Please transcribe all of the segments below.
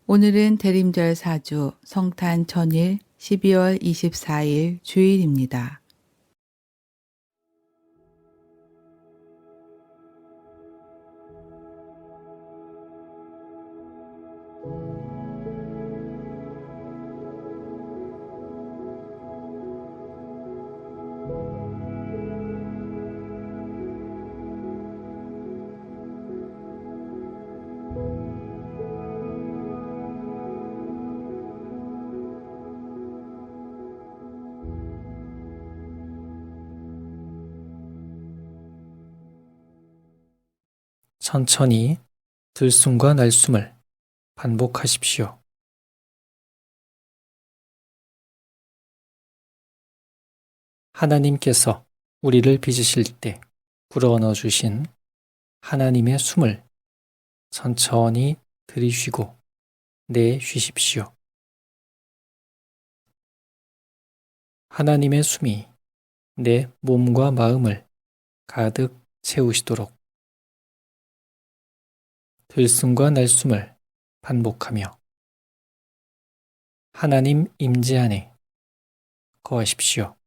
오늘은 대림절 4주 성탄 전일 12월 24일 주일입니다. 천천히 들숨과 날숨을 반복하십시오. 하나님께서 우리를 빚으실 때 불어넣어 주신 하나님의 숨을 천천히 들이쉬고 내쉬십시오. 하나님의 숨이 내 몸과 마음을 가득 채우시도록 들숨과 날숨을 반복하며 하나님 임재 안에 거하십시오.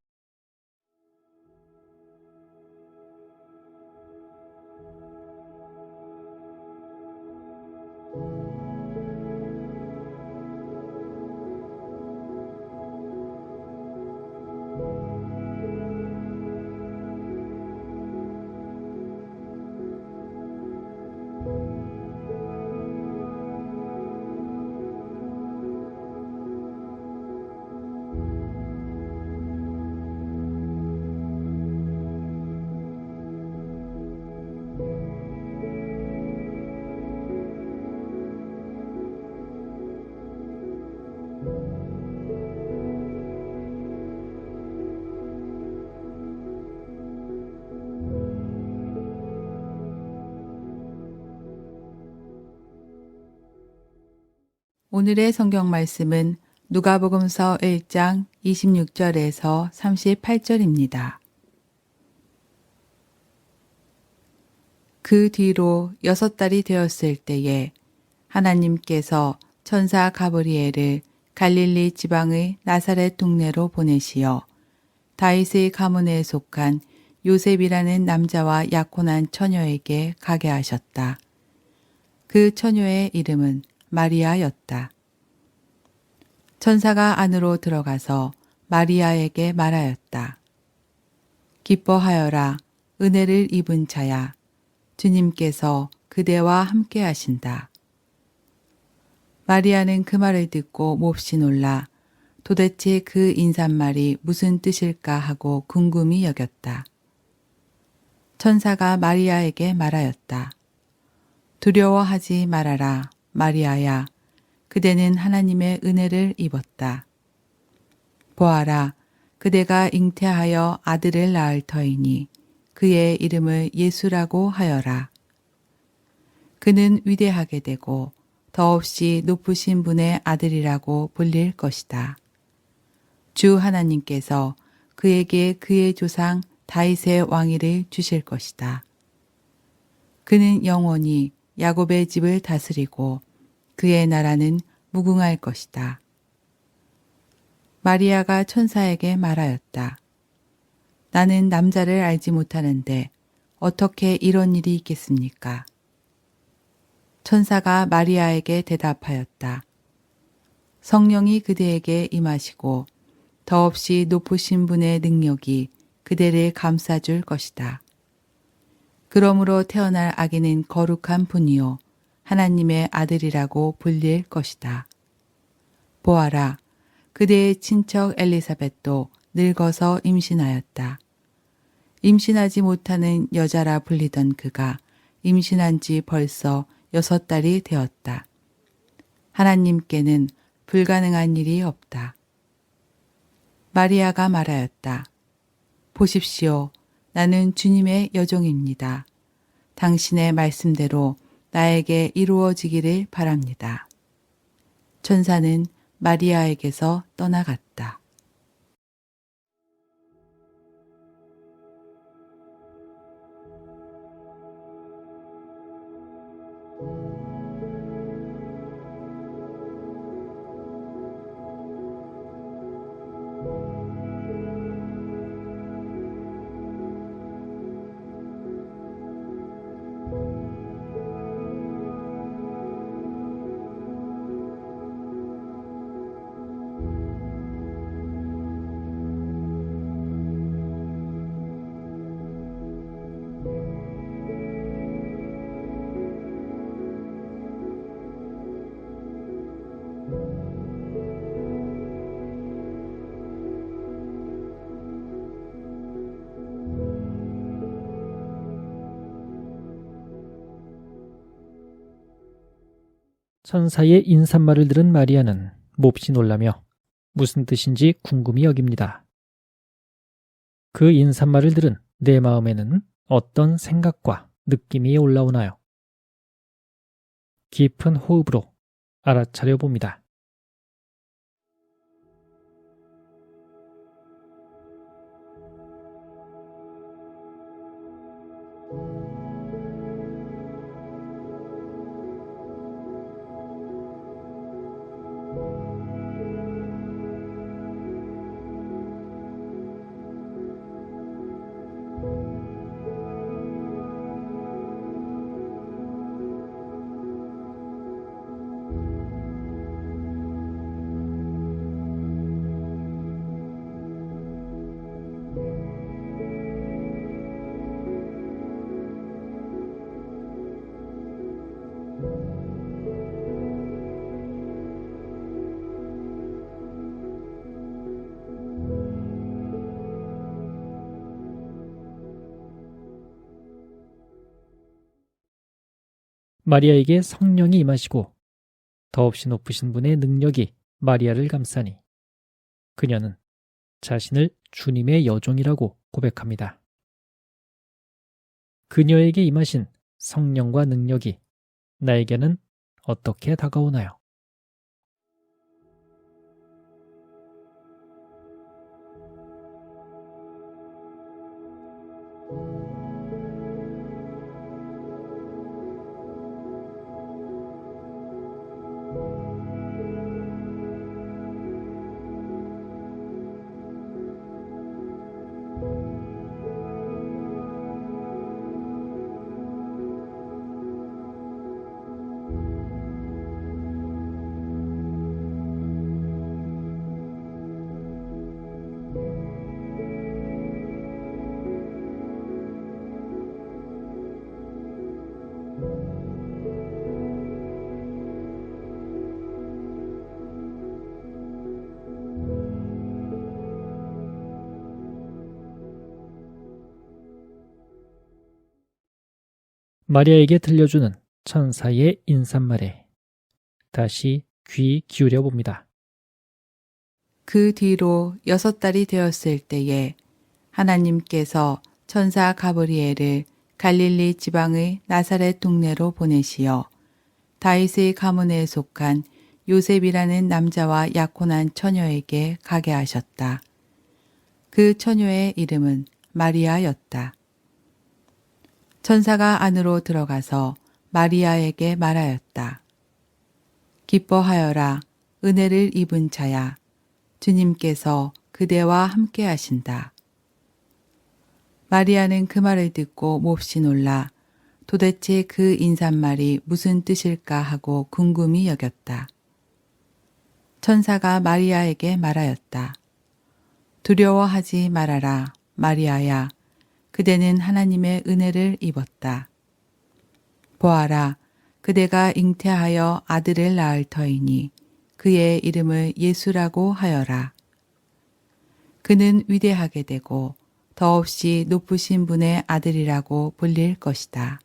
오늘의 성경 말씀은 누가복음서 1장 26절에서 38절입니다. 그 뒤로 6달이 되었을 때에 하나님께서 천사 가브리엘을 갈릴리 지방의 나사렛 동네로 보내시어 다윗의 가문에 속한 요셉이라는 남자와 약혼한 처녀에게 가게 하셨다. 그 처녀의 이름은 마리아였다. 천사가 안으로 들어가서 마리아에게 말하였다. 기뻐하여라, 은혜를 입은 자야. 주님께서 그대와 함께 하신다. 마리아는 그 말을 듣고 몹시 놀라 도대체 그 인사말이 무슨 뜻일까 하고 궁금히 여겼다. 천사가 마리아에게 말하였다. 두려워하지 말아라, 마리아야. 그대는 하나님의 은혜를 입었다. 보아라, 그대가 잉태하여 아들을 낳을 터이니 그의 이름을 예수라고 하여라. 그는 위대하게 되고 더없이 높으신 분의 아들이라고 불릴 것이다. 주 하나님께서 그에게 그의 조상 다윗의 왕위를 주실 것이다. 그는 영원히 야곱의 집을 다스리고 그의 나라는 무궁할 것이다. 마리아가 천사에게 말하였다. 나는 남자를 알지 못하는데 어떻게 이런 일이 있겠습니까? 천사가 마리아에게 대답하였다. 성령이 그대에게 임하시고 더없이 높으신 분의 능력이 그대를 감싸줄 것이다. 그러므로 태어날 아기는 거룩한 분이요 하나님의 아들이라고 불릴 것이다. 보아라, 그대의 친척 엘리사벳도 늙어서 임신하였다. 임신하지 못하는 여자라 불리던 그가 임신한 지 벌써 6달이 되었다. 하나님께는 불가능한 일이 없다. 마리아가 말하였다. 보십시오. 나는 주님의 여종입니다. 당신의 말씀대로 나에게 이루어지기를 바랍니다. 천사는 마리아에게서 떠나갔다. 천사의 인사말을 들은 마리아는 몹시 놀라며 무슨 뜻인지 궁금히 여깁니다. 그 인사말을 들은 내 마음에는 어떤 생각과 느낌이 올라오나요? 깊은 호흡으로 알아차려 봅니다. 마리아에게 성령이 임하시고 더없이 높으신 분의 능력이 마리아를 감싸니 그녀는 자신을 주님의 여종이라고 고백합니다. 그녀에게 임하신 성령과 능력이 나에게는 어떻게 다가오나요? 마리아에게 들려주는 천사의 인사말에 다시 귀 기울여 봅니다. 그 뒤로 6달이 되었을 때에 하나님께서 천사 가브리엘을 갈릴리 지방의 나사렛 동네로 보내시어 다윗의 가문에 속한 요셉이라는 남자와 약혼한 처녀에게 가게 하셨다. 그 처녀의 이름은 마리아였다. 천사가 안으로 들어가서 마리아에게 말하였다. 기뻐하여라, 은혜를 입은 자야. 주님께서 그대와 함께 하신다. 마리아는 그 말을 듣고 몹시 놀라 도대체 그 인사말이 무슨 뜻일까 하고 궁금히 여겼다. 천사가 마리아에게 말하였다. 두려워하지 말아라, 마리아야. 그대는 하나님의 은혜를 입었다. 보아라, 그대가 잉태하여 아들을 낳을 터이니 그의 이름을 예수라고 하여라. 그는 위대하게 되고 더없이 높으신 분의 아들이라고 불릴 것이다.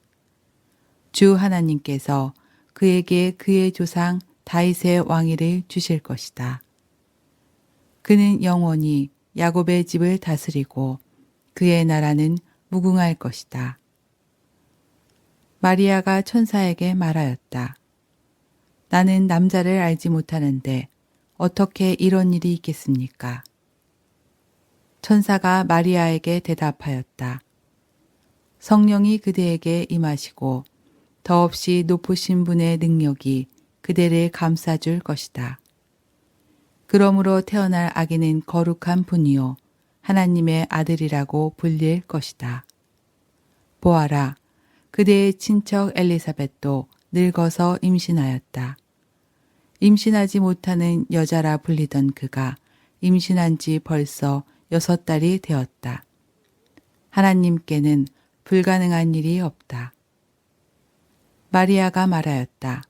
주 하나님께서 그에게 그의 조상 다윗의 왕위를 주실 것이다. 그는 영원히 야곱의 집을 다스리고 그의 나라는 무궁할 것이다. 마리아가 천사에게 말하였다. 나는 남자를 알지 못하는데 어떻게 이런 일이 있겠습니까? 천사가 마리아에게 대답하였다. 성령이 그대에게 임하시고 더없이 높으신 분의 능력이 그대를 감싸줄 것이다. 그러므로 태어날 아기는 거룩한 분이요 하나님의 아들이라고 불릴 것이다. 보아라, 그대의 친척 엘리사벳도 늙어서 임신하였다. 임신하지 못하는 여자라 불리던 그가 임신한 지 벌써 6달이 되었다. 하나님께는 불가능한 일이 없다. 마리아가 말하였다.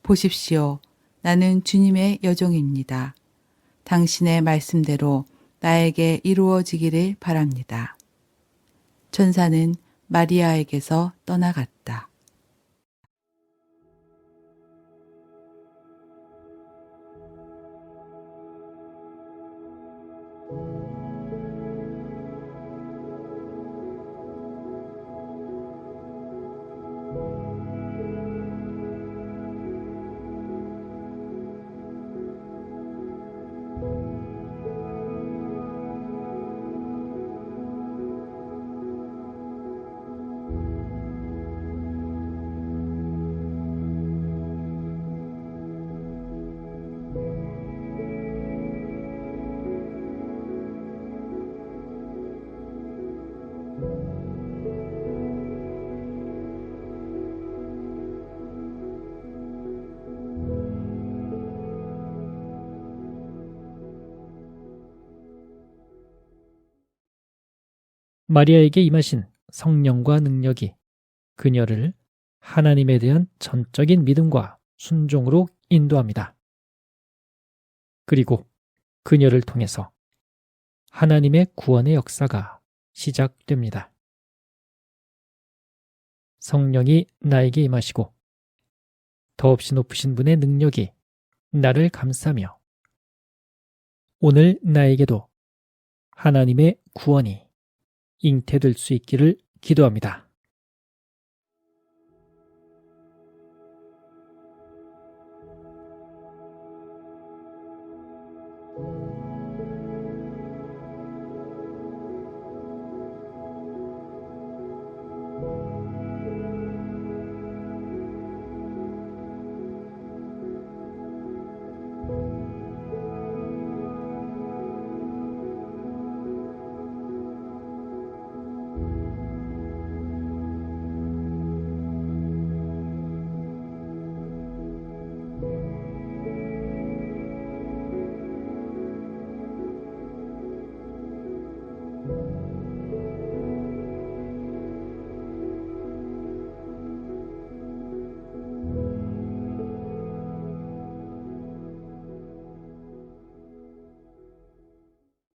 보십시오. 나는 주님의 여종입니다. 당신의 말씀대로 나에게 이루어지기를 바랍니다. 천사는 마리아에게서 떠나갔다. 마리아에게 임하신 성령과 능력이 그녀를 하나님에 대한 전적인 믿음과 순종으로 인도합니다. 그리고 그녀를 통해서 하나님의 구원의 역사가 시작됩니다. 성령이 나에게 임하시고 더없이 높으신 분의 능력이 나를 감싸며 오늘 나에게도 하나님의 구원이 잉태될 수 있기를 기도합니다.